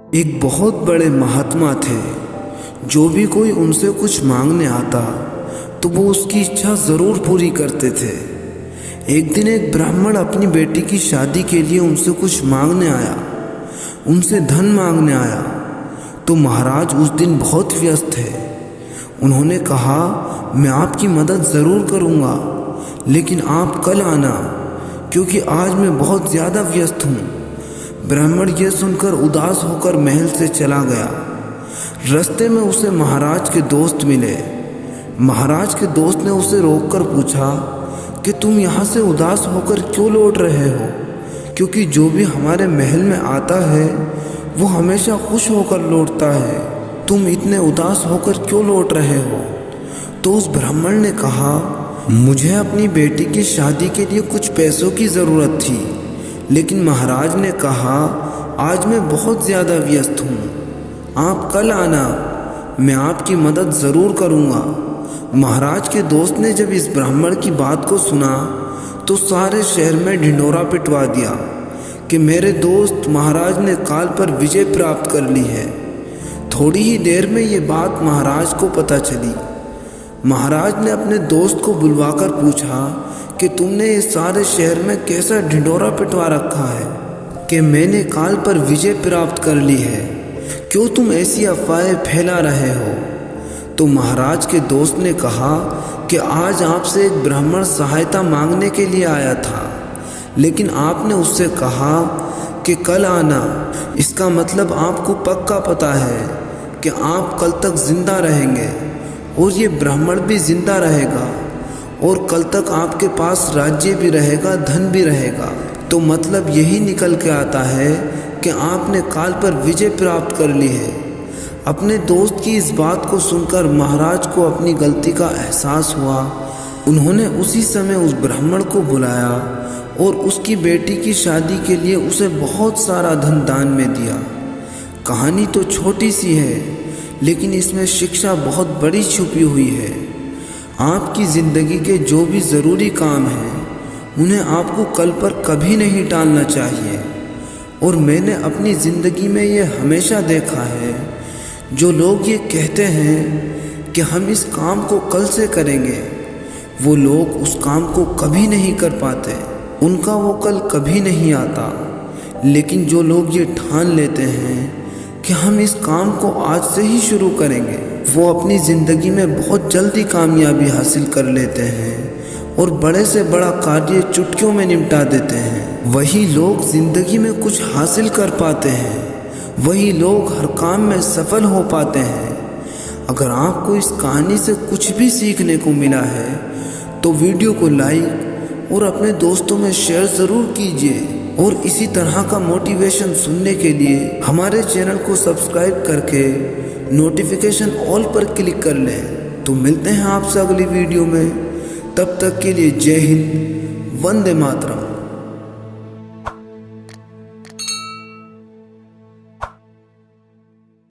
एक बहुत बड़े महात्मा थे। जो भी कोई उनसे कुछ मांगने आता तो वो उसकी इच्छा ज़रूर पूरी करते थे। एक दिन एक ब्राह्मण अपनी बेटी की शादी के लिए उनसे कुछ मांगने आया, उनसे धन मांगने आया। तो महाराज उस दिन बहुत व्यस्त थे। उन्होंने कहा, मैं आपकी मदद ज़रूर करूँगा, लेकिन आप कल आना, क्योंकि आज मैं बहुत ज़्यादा व्यस्त हूँ। ब्राह्मण यह सुनकर उदास होकर महल से चला गया। रास्ते में उसे महाराज के दोस्त मिले। महाराज के दोस्त ने उसे रोककर पूछा कि तुम यहाँ से उदास होकर क्यों लौट रहे हो? क्योंकि जो भी हमारे महल में आता है वो हमेशा खुश होकर लौटता है। तुम इतने उदास होकर क्यों लौट रहे हो? तो उस ब्राह्मण ने कहा, मुझे अपनी बेटी की शादी के लिए कुछ पैसों की ज़रूरत थी, लेकिन महाराज ने कहा आज मैं बहुत ज़्यादा व्यस्त हूँ, आप कल आना, मैं आपकी मदद ज़रूर करूँगा। महाराज के दोस्त ने जब इस ब्राह्मण की बात को सुना तो सारे शहर में ढिंढोरा पिटवा दिया कि मेरे दोस्त महाराज ने काल पर विजय प्राप्त कर ली है। थोड़ी ही देर में ये बात महाराज को पता चली। महाराज ने अपने दोस्त को बुलवाकर पूछा कि तुमने इस सारे शहर में कैसा ढिंढोरा पिटवा रखा है कि मैंने काल पर विजय प्राप्त कर ली है? क्यों तुम ऐसी अफवाहें फैला रहे हो? तो महाराज के दोस्त ने कहा कि आज आपसे एक ब्राह्मण सहायता मांगने के लिए आया था, लेकिन आपने उससे कहा कि कल आना। इसका मतलब आपको पक्का पता है कि आप कल तक जिंदा रहेंगे और ये ब्राह्मण भी जिंदा रहेगा और कल तक आपके पास राज्य भी रहेगा, धन भी रहेगा। तो मतलब यही निकल के आता है कि आपने काल पर विजय प्राप्त कर ली है। अपने दोस्त की इस बात को सुनकर महाराज को अपनी गलती का एहसास हुआ। उन्होंने उसी समय उस ब्राह्मण को बुलाया और उसकी बेटी की शादी के लिए उसे बहुत सारा धन दान में दिया। कहानी तो छोटी सी है, लेकिन इसमें शिक्षा बहुत बड़ी छुपी हुई है। आपकी ज़िंदगी के जो भी ज़रूरी काम हैं उन्हें आपको कल पर कभी नहीं टालना चाहिए। और मैंने अपनी ज़िंदगी में ये हमेशा देखा है, जो लोग ये कहते हैं कि हम इस काम को कल से करेंगे, वो लोग उस काम को कभी नहीं कर पाते, उनका वो कल कभी नहीं आता। लेकिन जो लोग ये ठान लेते हैं कि हम इस काम को आज से ही शुरू करेंगे, वो अपनी ज़िंदगी में बहुत जल्दी कामयाबी हासिल कर लेते हैं और बड़े से बड़ा कार्य चुटकियों में निपटा देते हैं। वही लोग ज़िंदगी में कुछ हासिल कर पाते हैं, वही लोग हर काम में सफल हो पाते हैं। अगर आपको इस कहानी से कुछ भी सीखने को मिला है तो वीडियो को लाइक और अपने दोस्तों में शेयर ज़रूर कीजिए। और इसी तरह का मोटिवेशन सुनने के लिए हमारे चैनल को सब्सक्राइब करके नोटिफिकेशन ऑल पर क्लिक कर लें। तो मिलते हैं आपसे अगली वीडियो में। तब तक के लिए जय हिंद, वंदे मातरम।